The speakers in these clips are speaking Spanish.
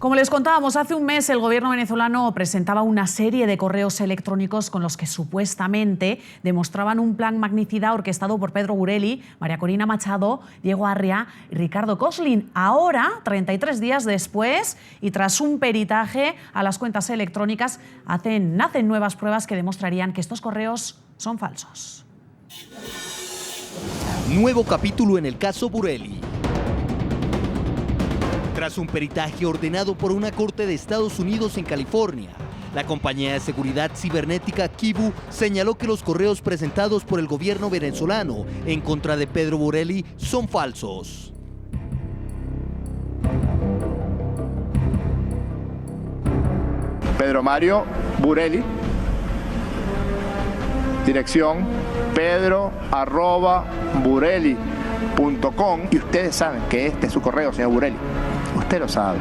Como les contábamos, hace un mes el gobierno venezolano presentaba una serie de correos electrónicos con los que supuestamente demostraban un plan magnicida orquestado por Pedro Burelli, María Corina Machado, Diego Arria y Ricardo Coslin. Ahora, 33 días después, y tras un peritaje a las cuentas electrónicas, nacen nuevas pruebas que demostrarían que estos correos son falsos. Nuevo capítulo en el caso Burelli. Tras un peritaje ordenado por una corte de Estados Unidos en California, la compañía de seguridad cibernética Kivu señaló que los correos presentados por el gobierno venezolano en contra de Pedro Burelli son falsos. Pedro Mario Burelli, dirección pedro@burelli.com, y ustedes saben que este es su correo, señor Burelli. Usted lo sabe,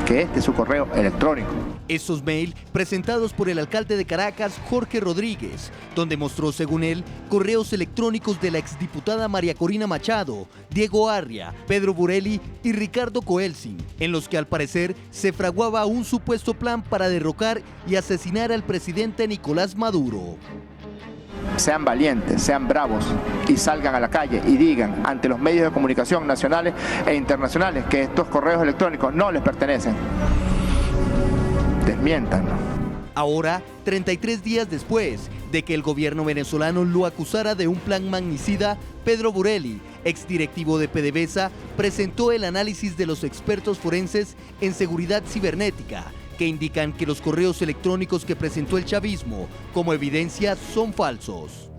que este es su correo electrónico. Esos mails presentados por el alcalde de Caracas, Jorge Rodríguez, donde mostró, según él, correos electrónicos de la exdiputada María Corina Machado, Diego Arria, Pedro Burelli y Ricardo Coelsin, en los que al parecer se fraguaba un supuesto plan para derrocar y asesinar al presidente Nicolás Maduro. Sean valientes, sean bravos y salgan a la calle y digan ante los medios de comunicación nacionales e internacionales que estos correos electrónicos no les pertenecen. Desmiéntanlo. Ahora, 33 días después de que el gobierno venezolano lo acusara de un plan magnicida, Pedro Burelli, exdirectivo de PDVSA, presentó el análisis de los expertos forenses en seguridad cibernética, que indican que los correos electrónicos que presentó el chavismo como evidencia son falsos.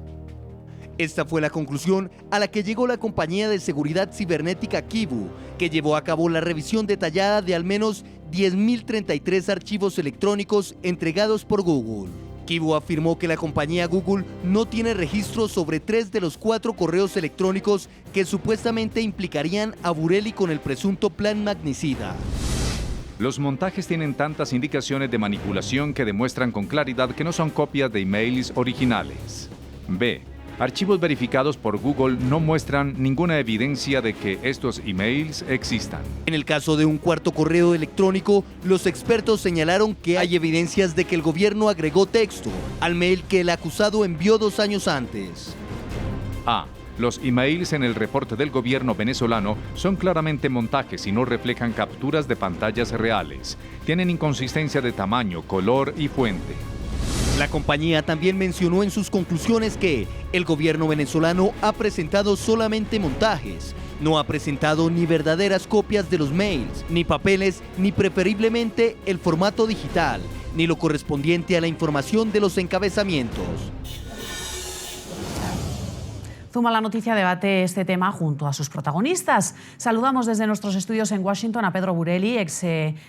Esta fue la conclusión a la que llegó la compañía de seguridad cibernética Kivu, que llevó a cabo la revisión detallada de al menos 10.033 archivos electrónicos entregados por Google. Kivu afirmó que la compañía Google no tiene registros sobre 3 de los 4 correos electrónicos que supuestamente implicarían a Burelli con el presunto plan magnicida. Los montajes tienen tantas indicaciones de manipulación que demuestran con claridad que no son copias de emails originales. B. Archivos verificados por Google no muestran ninguna evidencia de que estos emails existan. En el caso de un cuarto correo electrónico, los expertos señalaron que hay evidencias de que el gobierno agregó texto al mail que el acusado envió 2 años antes. A. Los emails en el reporte del gobierno venezolano son claramente montajes y no reflejan capturas de pantallas reales. Tienen inconsistencia de tamaño, color y fuente. La compañía también mencionó en sus conclusiones que el gobierno venezolano ha presentado solamente montajes. No ha presentado ni verdaderas copias de los mails, ni papeles, ni preferiblemente el formato digital, ni lo correspondiente a la información de los encabezamientos. Zuma la Noticia debate este tema junto a sus protagonistas. Saludamos desde nuestros estudios en Washington a Pedro Burelli, ex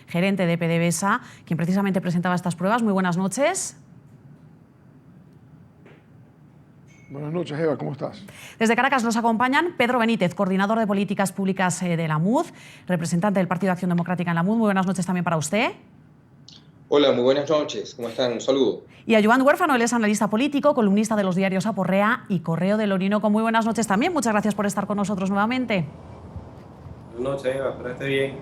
gerente de PDVSA, quien precisamente presentaba estas pruebas. Muy buenas noches. Buenas noches, Eva, ¿cómo estás? Desde Caracas nos acompañan Pedro Benítez, coordinador de políticas públicas de la MUD, representante del Partido de Acción Democrática en la MUD. Muy buenas noches también para usted. Hola, muy buenas noches. ¿Cómo están? Un saludo. Y a Joan Huérfano, él es analista político, columnista de los diarios Aporrea y Correo del Orinoco. Muy buenas noches también. Muchas gracias por estar con nosotros nuevamente. Buenas noches, Eva. Espero que esté bien.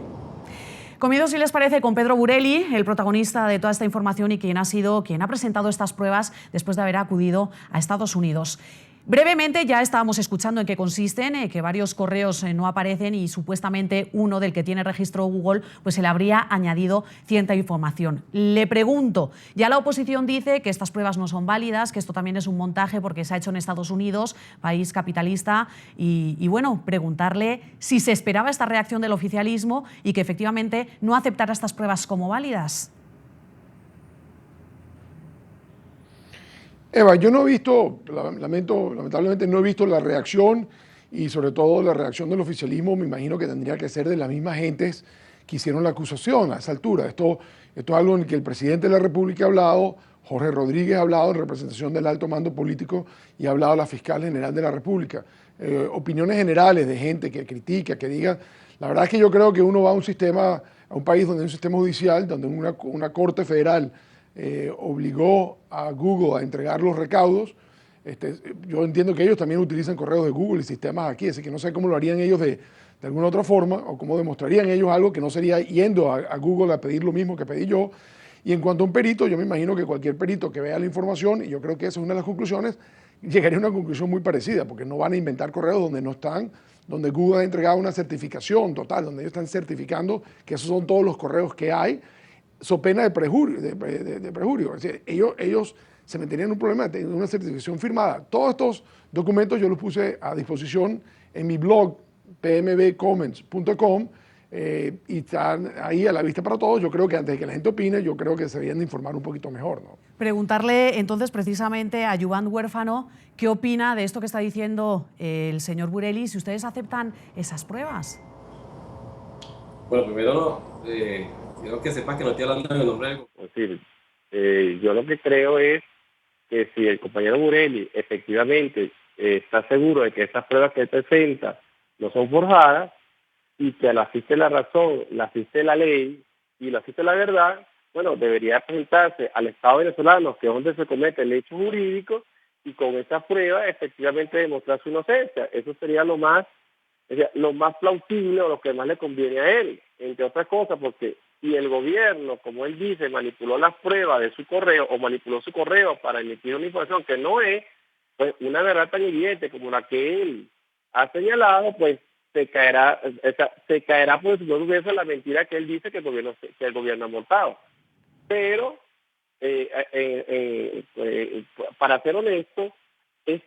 Comienzo, si les parece, con Pedro Burelli, el protagonista de toda esta información y quien ha presentado estas pruebas después de haber acudido a Estados Unidos. Brevemente, ya estábamos escuchando en qué consisten, que varios correos no aparecen y supuestamente uno del que tiene registro Google pues se le habría añadido cierta información. Le pregunto, ya la oposición dice que estas pruebas no son válidas, que esto también es un montaje porque se ha hecho en Estados Unidos, país capitalista, y bueno, preguntarle si se esperaba esta reacción del oficialismo y que efectivamente no aceptara estas pruebas como válidas. Eva, yo no he visto, lamentablemente no he visto la reacción y sobre todo la reacción del oficialismo. Me imagino que tendría que ser de las mismas gentes que hicieron la acusación a esa altura. Esto es algo en el que el presidente de la República ha hablado, Jorge Rodríguez ha hablado en representación del alto mando político y ha hablado la fiscal general de la República. Opiniones generales de gente que critica, que diga. La verdad es que yo creo que uno va a un país donde hay un sistema judicial, donde una corte federal obligó a Google a entregar los recaudos. Yo entiendo que ellos también utilizan correos de Google y sistemas aquí, así que no sé cómo lo harían ellos de de alguna otra forma, o cómo demostrarían ellos algo que no sería yendo a Google a pedir lo mismo que pedí yo. Y en cuanto a un perito, yo me imagino que cualquier perito que vea la información, y yo creo que esa es una de las conclusiones, llegaría a una conclusión muy parecida, porque no van a inventar correos donde no están, donde Google ha entregado una certificación total, donde ellos están certificando que esos son todos los correos que hay, so pena de prejurio. Es decir, ellos se meterían en un problema de una certificación firmada. Todos estos documentos yo los puse a disposición en mi blog, pmbcomments.com, y están ahí a la vista para todos. Yo creo que antes de que la gente opine, yo creo que se deberían de informar un poquito mejor, ¿no? Preguntarle entonces precisamente a Joan Huérfano qué opina de esto que está diciendo el señor Burelli, si ustedes aceptan esas pruebas. Bueno, primero, quiero que sepas que no estoy hablando en el nombre del... Es decir, yo lo que creo es que si el compañero Burelli efectivamente está seguro de que estas pruebas que él presenta no son forjadas y que la asiste la razón, la asiste la ley y la asiste la verdad, bueno, debería presentarse al Estado venezolano, que es donde se comete el hecho jurídico, y con esas pruebas efectivamente demostrar su inocencia. Eso sería lo más plausible o lo que más le conviene a él, entre otras cosas, porque si el gobierno, como él dice, manipuló las pruebas de su correo o manipuló su correo para emitir una información que no es, pues una verdad tan evidente como la que él ha señalado, pues se caerá por su propio peso la mentira que él dice que el gobierno ha montado. Pero, para ser honesto, es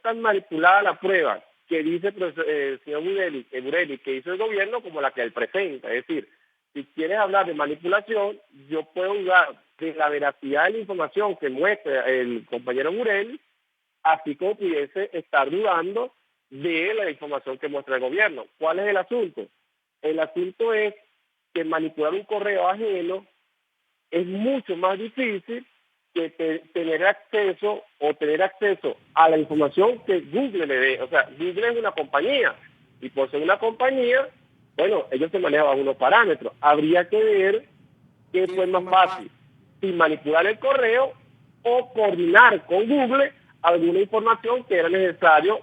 tan manipulada la prueba que dice el señor Burelli que hizo el gobierno como la que él presenta. Es decir, si quieres hablar de manipulación, yo puedo dudar de la veracidad de la información que muestra el compañero Burelli, así como pudiese estar dudando de la información que muestra el gobierno. ¿Cuál es el asunto? El asunto es que manipular un correo ajeno es mucho más difícil que tener acceso a la información que Google le dé. O sea, Google es una compañía y por ser una compañía, bueno, ellos se manejan bajo unos parámetros. Habría que ver qué fue más fácil, si manipular el correo o coordinar con Google alguna información que era necesario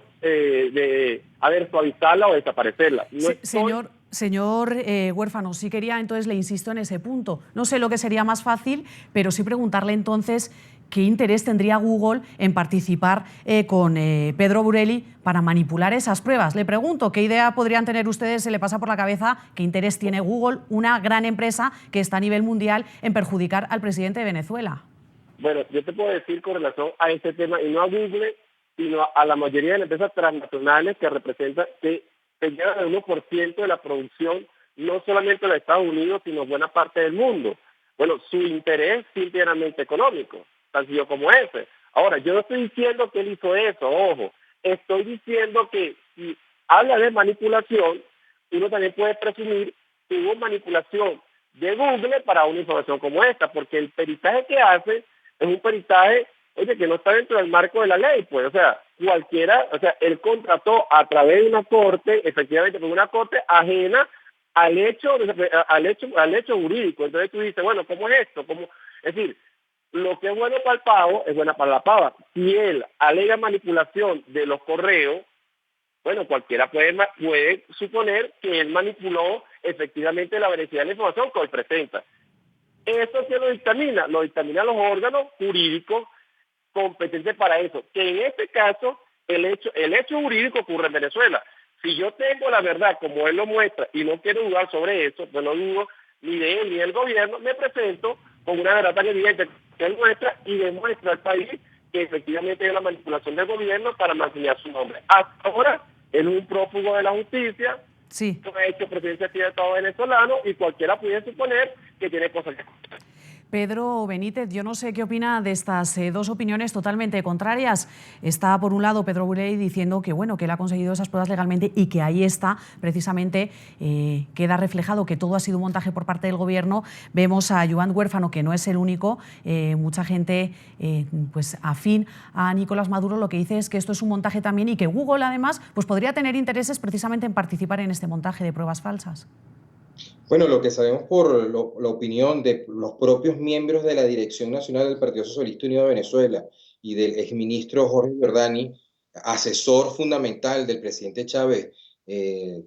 suavizarla o desaparecerla. Señor Huérfano, sí quería, entonces le insisto en ese punto. No sé lo que sería más fácil, pero sí preguntarle entonces qué interés tendría Google en participar con Pedro Burelli para manipular esas pruebas. Le pregunto, ¿qué idea podrían tener ustedes? Se le pasa por la cabeza qué interés tiene Google, una gran empresa que está a nivel mundial, en perjudicar al presidente de Venezuela. Bueno, yo te puedo decir con relación a este tema, y no a Google, sino a la mayoría de las empresas transnacionales que representan, que se llevan el 1% de la producción, no solamente de los Estados Unidos, sino buena parte del mundo. Bueno, su interés es simplemente económico, tan sencillo como ese. Ahora, yo no estoy diciendo que él hizo eso, ojo. Estoy diciendo que si habla de manipulación, uno también puede presumir que hubo manipulación de Google para una información como esta, porque el peritaje que hace es un peritaje, oye, que no está dentro del marco de la ley, pues, o sea, él contrató a través de una corte, efectivamente, por una corte ajena al hecho jurídico. Entonces tú dices, bueno, ¿cómo es esto? Es decir, lo que es bueno para el pavo es buena para la pava. Si él alega manipulación de los correos, bueno, cualquiera puede suponer que él manipuló efectivamente la veracidad de la información que él presenta. ¿Eso qué lo dictamina? Lo dictaminan los órganos jurídicos competentes para eso, que en este caso el hecho jurídico ocurre en Venezuela. Si yo tengo la verdad como él lo muestra y no quiero dudar sobre eso, pues no dudo ni de él ni del gobierno, me presento con una verdad tan evidente que él muestra y demuestra al país que efectivamente hay una manipulación del gobierno para mantener su nombre. Hasta ahora él es un prófugo de la justicia, sí, ha hecho presidencia de Estado venezolano y cualquiera puede suponer que tiene cosas que hacer. Pedro Benítez, yo no sé qué opina de estas dos opiniones totalmente contrarias. Está, por un lado, Pedro Burelli diciendo que, bueno, que él ha conseguido esas pruebas legalmente y que ahí está, precisamente, queda reflejado que todo ha sido un montaje por parte del gobierno. Vemos a Joan Huérfano, que no es el único, mucha gente pues afín a Nicolás Maduro, lo que dice es que esto es un montaje también y que Google, además, pues podría tener intereses precisamente en participar en este montaje de pruebas falsas. Bueno, lo que sabemos por la opinión de los propios miembros de la Dirección Nacional del Partido Socialista Unido de Venezuela y del exministro Jorge Giordani, asesor fundamental del presidente Chávez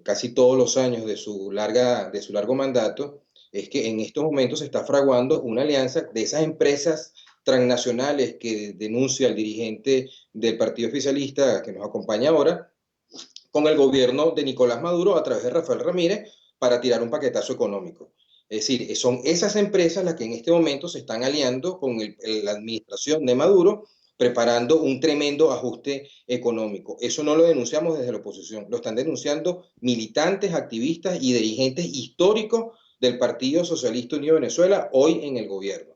casi todos los años de su largo mandato, es que en estos momentos se está fraguando una alianza de esas empresas transnacionales que denuncia el dirigente del partido oficialista que nos acompaña ahora, con el gobierno de Nicolás Maduro a través de Rafael Ramírez para tirar un paquetazo económico. Es decir, son esas empresas las que en este momento se están aliando con la administración de Maduro, preparando un tremendo ajuste económico. Eso no lo denunciamos desde la oposición, lo están denunciando militantes, activistas y dirigentes históricos del Partido Socialista Unido de Venezuela, hoy en el gobierno.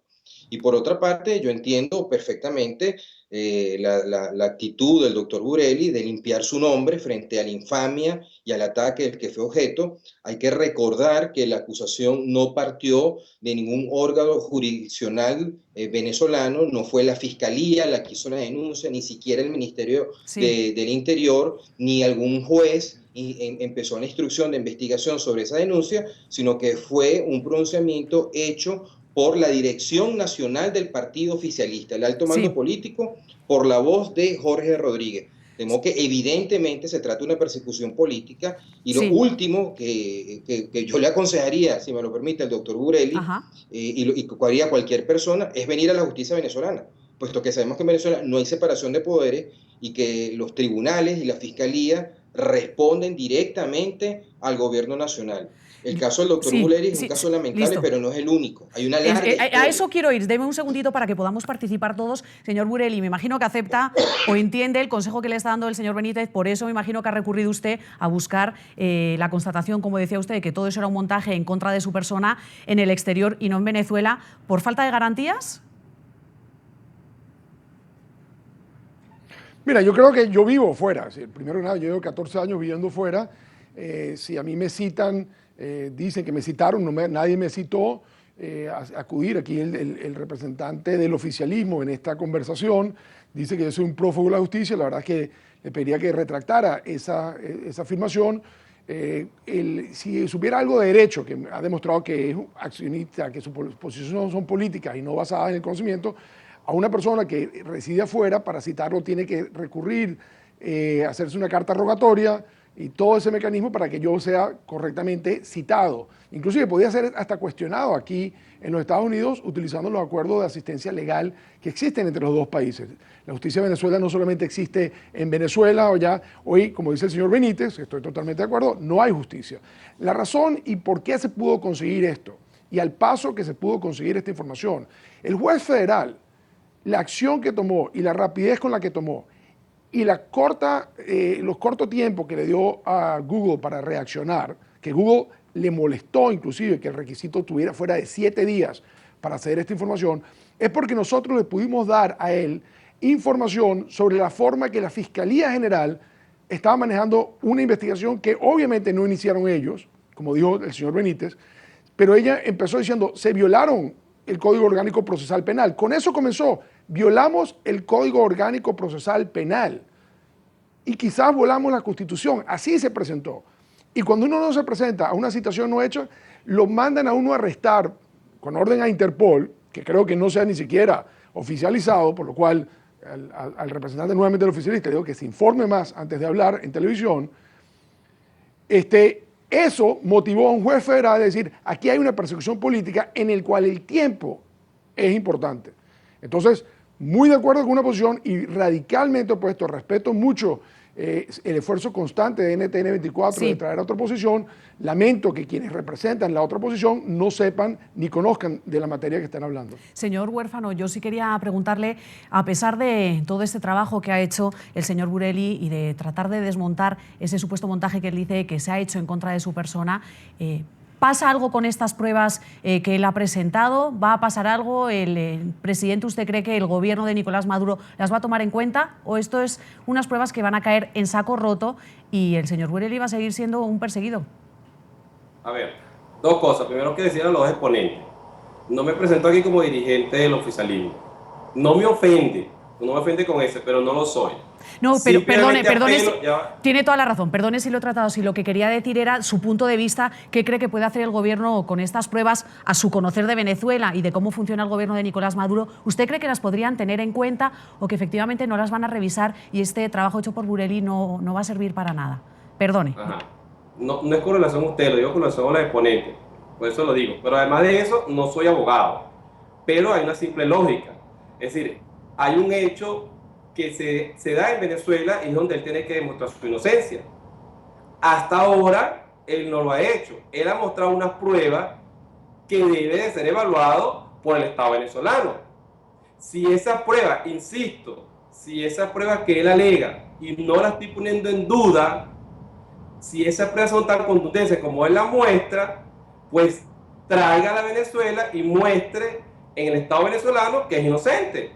Y por otra parte, yo entiendo perfectamente la actitud del doctor Burelli de limpiar su nombre frente a la infamia y al ataque del que fue objeto. Hay que recordar que la acusación no partió de ningún órgano jurisdiccional venezolano, no fue la Fiscalía la que hizo la denuncia, ni siquiera el Ministerio del Interior, ni algún juez empezó la instrucción de investigación sobre esa denuncia, sino que fue un pronunciamiento hecho por la Dirección Nacional del Partido Oficialista, el alto mando político, por la voz de Jorge Rodríguez. De modo que evidentemente se trata de una persecución política y lo último que yo le aconsejaría, si me lo permite, al doctor Burelli y que haría cualquier persona, es venir a la justicia venezolana, puesto que sabemos que en Venezuela no hay separación de poderes y que los tribunales y la fiscalía responden directamente al gobierno nacional. El caso del doctor Burelli es un caso lamentable, pero no es el único. Hay una larga historia. A eso quiero ir. Deme un segundito para que podamos participar todos. Señor Burelli, me imagino que acepta o entiende el consejo que le está dando el señor Benítez. Por eso me imagino que ha recurrido usted a buscar la constatación, como decía usted, de que todo eso era un montaje en contra de su persona en el exterior y no en Venezuela, por falta de garantías. Mira, yo creo que yo vivo fuera. Primero que nada, yo llevo 14 años viviendo fuera. Si a mí me citan, dicen que me citaron, nadie me citó, acudir aquí el representante del oficialismo en esta conversación, dice que yo soy un prófugo de la justicia. La verdad es que le pediría que retractara esa afirmación. Si supiera algo de derecho, que ha demostrado que es un accionista, que sus posiciones son políticas y no basadas en el conocimiento, a una persona que reside afuera, para citarlo tiene que recurrir, hacerse una carta rogatoria y todo ese mecanismo para que yo sea correctamente citado. Inclusive podía ser hasta cuestionado aquí en los Estados Unidos utilizando los acuerdos de asistencia legal que existen entre los dos países. La justicia de Venezuela no solamente existe en Venezuela, hoy, como dice el señor Benítez, estoy totalmente de acuerdo, no hay justicia. La razón y por qué se pudo conseguir esto, y al paso que se pudo conseguir esta información, el juez federal, la acción que tomó y la rapidez con la que tomó y los cortos tiempos que le dio a Google para reaccionar, que Google le molestó inclusive que el requisito fuera de 7 días para acceder a esta información, es porque nosotros le pudimos dar a él información sobre la forma que la Fiscalía General estaba manejando una investigación que obviamente no iniciaron ellos, como dijo el señor Benítez, pero ella empezó diciendo, se violaron el Código Orgánico Procesal Penal. Con eso comenzó. Violamos el Código Orgánico Procesal Penal y quizás violamos la Constitución. Así se presentó. Y cuando uno no se presenta a una citación no hecha, lo mandan a uno a arrestar con orden a Interpol, que creo que no sea ni siquiera oficializado, por lo cual al representante nuevamente del oficialista digo que se informe más antes de hablar en televisión. Eso motivó a un juez federal a decir, aquí hay una persecución política en el cual el tiempo es importante. Entonces, muy de acuerdo con una posición y radicalmente opuesto, respeto mucho el esfuerzo constante de NTN 24 de traer a otra posición. Lamento que quienes representan la otra posición no sepan ni conozcan de la materia que están hablando. Señor Huérfano, yo sí quería preguntarle, a pesar de todo este trabajo que ha hecho el señor Burelli y de tratar de desmontar ese supuesto montaje que él dice que se ha hecho en contra de su persona, ¿pasa algo con estas pruebas que él ha presentado? ¿Va a pasar algo? ¿El presidente, usted cree que el gobierno de Nicolás Maduro las va a tomar en cuenta? ¿O esto es unas pruebas que van a caer en saco roto y el señor Burelli va a seguir siendo un perseguido? A ver, dos cosas. Primero, que decían los dos exponentes. No me presento aquí como dirigente del oficialismo. No me ofende con ese, pero no lo soy. No, pero perdone, tiene toda la razón, perdone si lo he tratado así. Lo que quería decir era su punto de vista, qué cree que puede hacer el gobierno con estas pruebas a su conocer de Venezuela y de cómo funciona el gobierno de Nicolás Maduro. ¿Usted cree que las podrían tener en cuenta o que efectivamente no las van a revisar y este trabajo hecho por Burelli no va a servir para nada? Perdone. Ajá. No es con relación a usted, lo digo con relación a los exponentes. Por eso lo digo. Pero además de eso, no soy abogado. Pero hay una simple lógica. Es decir, hay un hecho que se da en Venezuela y es donde él tiene que demostrar su inocencia. Hasta ahora, él no lo ha hecho. Él ha mostrado unas pruebas que debe de ser evaluado por el Estado venezolano. Si esa prueba, insisto, si esa prueba que él alega, y no la estoy poniendo en duda, si esas pruebas son tan contundentes como él la muestra, pues traiga a la Venezuela y muestre en el Estado venezolano que es inocente.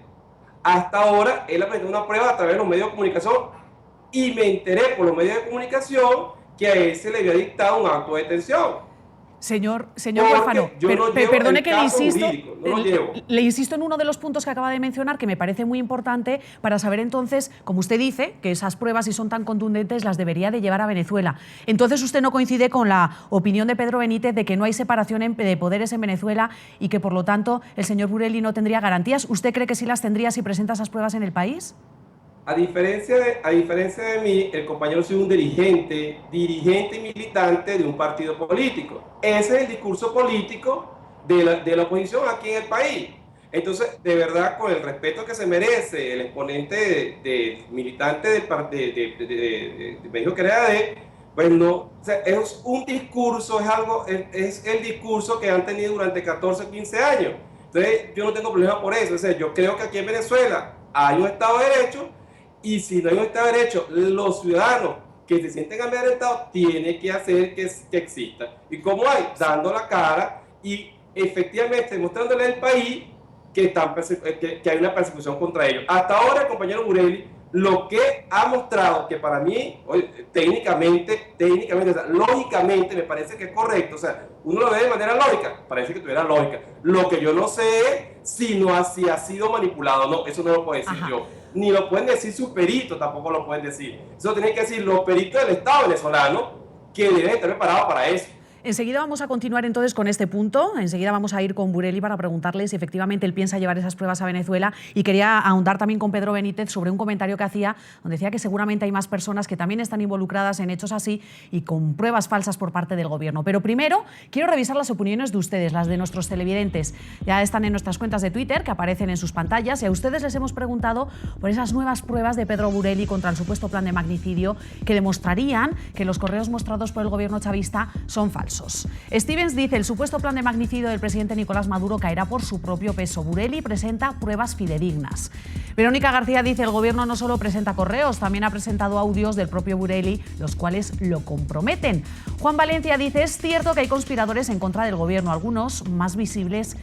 Hasta ahora, él ha presentado una prueba a través de los medios de comunicación y me enteré por los medios de comunicación que a él se le había dictado un acto de detención. Señor Huérfano, perdone que le insisto en uno de los puntos que acaba de mencionar, que me parece muy importante para saber entonces, como usted dice, que esas pruebas, si son tan contundentes, las debería de llevar a Venezuela. Entonces usted no coincide con la opinión de Pedro Benítez de que no hay separación de poderes en Venezuela y que, por lo tanto, el señor Burelli no tendría garantías. ¿Usted cree que sí las tendría si presenta esas pruebas en el país? A diferencia de mí, el compañero ha sido un dirigente y militante de un partido político. Ese es el discurso político de la oposición aquí en el país. Entonces, de verdad, con el respeto que se merece el exponente militante del partido de México Creade, pues no, o sea, es un discurso, es el discurso que han tenido durante 14 o 15 años. Entonces, yo no tengo problema por eso. O sea, yo creo que aquí en Venezuela hay un Estado de Derecho. Y si no hay un Estado de Derecho, los ciudadanos que se sienten amedrentados tienen que hacer que exista. ¿Y cómo hay? Dando la cara y efectivamente demostrándole al país que hay una persecución contra ellos. Hasta ahora el compañero Burelli lo que ha mostrado, que para mí, técnicamente, o sea, lógicamente me parece que es correcto, o sea, uno lo ve de manera lógica, parece que tuviera lógica. Lo que yo no sé es si ha sido manipulado, no, eso no lo puedo decir yo. Ni lo pueden decir sus peritos, tampoco lo pueden decir. Eso tienen que decir los peritos del Estado venezolano, que deben estar preparados para eso. Enseguida vamos a continuar entonces con este punto. Enseguida vamos a ir con Burelli para preguntarle si efectivamente él piensa llevar esas pruebas a Venezuela. Y quería ahondar también con Pedro Benítez sobre un comentario que hacía, donde decía que seguramente hay más personas que también están involucradas en hechos así y con pruebas falsas por parte del gobierno. Pero primero quiero revisar las opiniones de ustedes, las de nuestros televidentes. Ya están en nuestras cuentas de Twitter, que aparecen en sus pantallas, y a ustedes les hemos preguntado por esas nuevas pruebas de Pedro Burelli contra el supuesto plan de magnicidio que demostrarían que los correos mostrados por el gobierno chavista son falsos. Stevens dice: el supuesto plan de magnicidio del presidente Nicolás Maduro caerá por su propio peso. Burelli presenta pruebas fidedignas. Verónica García dice: el gobierno no solo presenta correos, también ha presentado audios del propio Burelli, los cuales lo comprometen. Juan Valencia dice: es cierto que hay conspiradores en contra del gobierno, algunos más visibles